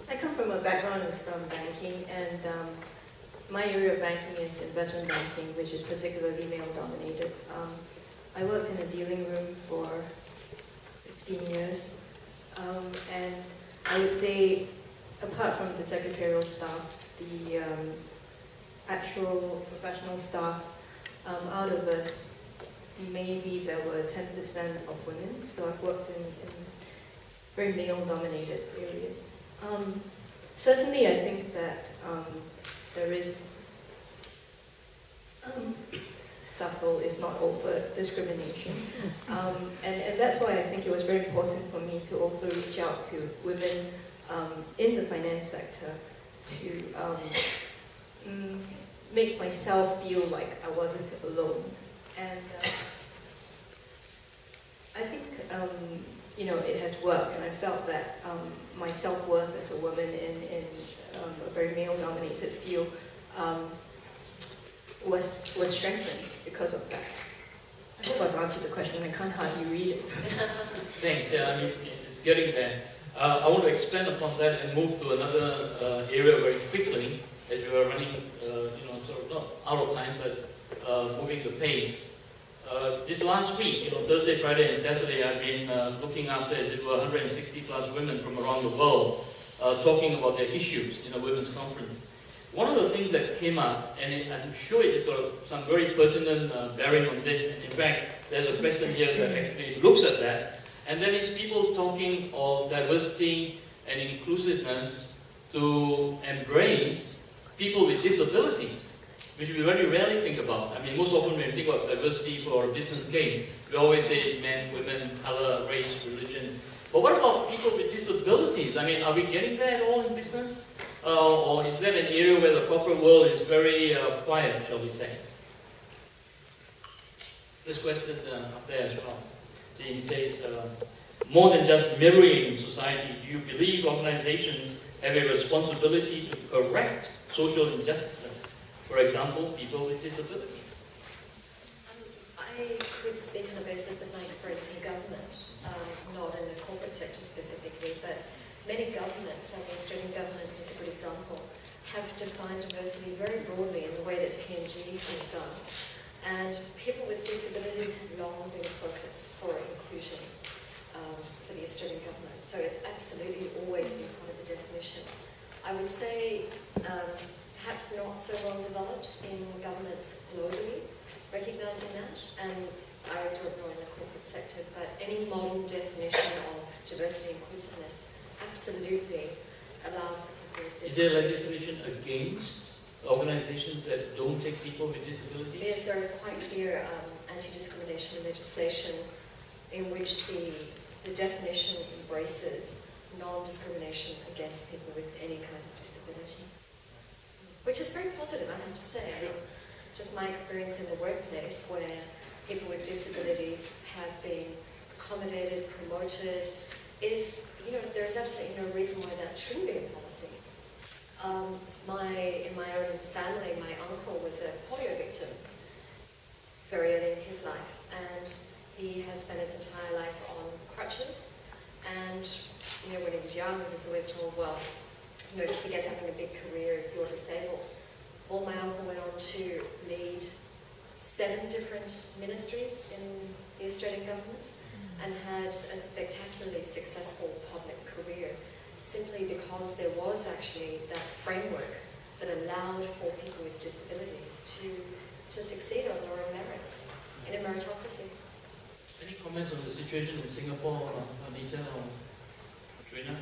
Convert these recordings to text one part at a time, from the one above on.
I come from a background from banking, and my area of banking is investment banking, which is particularly male-dominated. I worked in a dealing room for 15 years, and I would say, apart from the secretarial staff, the actual professional staff, out of us, maybe there were 10% of women, so I've worked in very male-dominated areas. Certainly, I think that there is subtle, if not overt, discrimination. And that's why I think it was very important for me to also reach out to women in the finance sector to make myself feel like I wasn't alone. And I think you know, it has worked, and I felt that my self-worth as a woman in a very male-dominated field was strengthened because of that. I hope I've answered the question. I can't hardly read it. Thanks. It's getting there. I want to expand upon that and move to another area very quickly, as we are running, you know, sort of not out of time, but moving the pace. This last week, you know, Thursday, Friday, and Saturday, I've been looking after, as it were, 160 plus women from around the world, talking about their issues in a women's conference. One of the things that came up, and I'm sure it's got some very pertinent bearing on this, and in fact, there's a question here that actually looks at that, and that is people talking of diversity and inclusiveness to embrace people with disabilities, which we very rarely think about. I mean, most often when we think about diversity for a business case, we always say men, women, color, race, religion. But what about people with disabilities? I mean, are we getting there at all in business? Or is that an area where the corporate world is very quiet, shall we say? This question up there as well. He says, more than just mirroring society, do you believe organizations have a responsibility to correct social injustices? For example, people with disabilities. I could speak on the basis of my experience in government, not in the corporate sector specifically, but many governments, and the Australian government is a good example, have defined diversity very broadly in the way that PNG has done. And people with disabilities have long been a focus for inclusion for the Australian government. So it's absolutely always been part of the definition. I would say perhaps not so well developed in governments globally, recognising that, and I don't know in the corporate sector, but any modern definition of diversity and inclusiveness absolutely allows for people with disabilities. Is there legislation against organizations that don't take people with disabilities? Yes, there is quite clear anti-discrimination legislation in which the definition embraces non-discrimination against people with any kind of disability. Which is very positive, I have to say. I mean, just my experience in the workplace where people with disabilities have been accommodated, promoted, is, you know, there is absolutely no reason why that shouldn't be a policy. In my own family, my uncle was a polio victim very early in his life, and he has spent his entire life on crutches. And, you know, when he was young, he was always told, well, you know, forget having a big career if you're disabled. Well, my uncle went on to lead 7 different ministries in the Australian government and had a spectacularly successful public career simply because there was actually that framework that allowed for people with disabilities to succeed on their own merits in a meritocracy. Any comments on the situation in Singapore, Anita or Trina?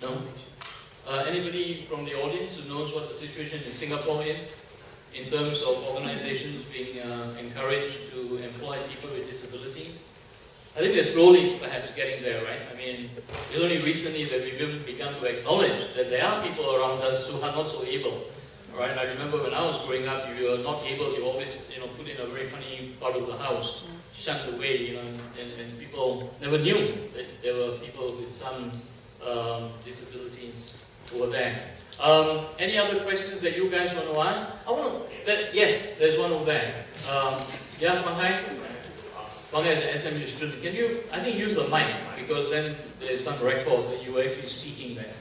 No? Anybody from the audience who knows what the situation in Singapore is in terms of organizations being encouraged to employ people with disabilities? I think we're slowly perhaps getting there, right? I mean, it's only recently that we've begun to acknowledge that there are people around us who are not so able. Right? I remember when I was growing up, you were not able, you always, you know, put in a very funny part of the house, shunned away, you know, and people never knew that there were people with some disabilities who were there. Any other questions that you guys want to ask? Yes, there's one over there. Yeah, Pang Hai? Fang as an SMU student, can you, I think, use the mic, because then there's some record that you were actually speaking there.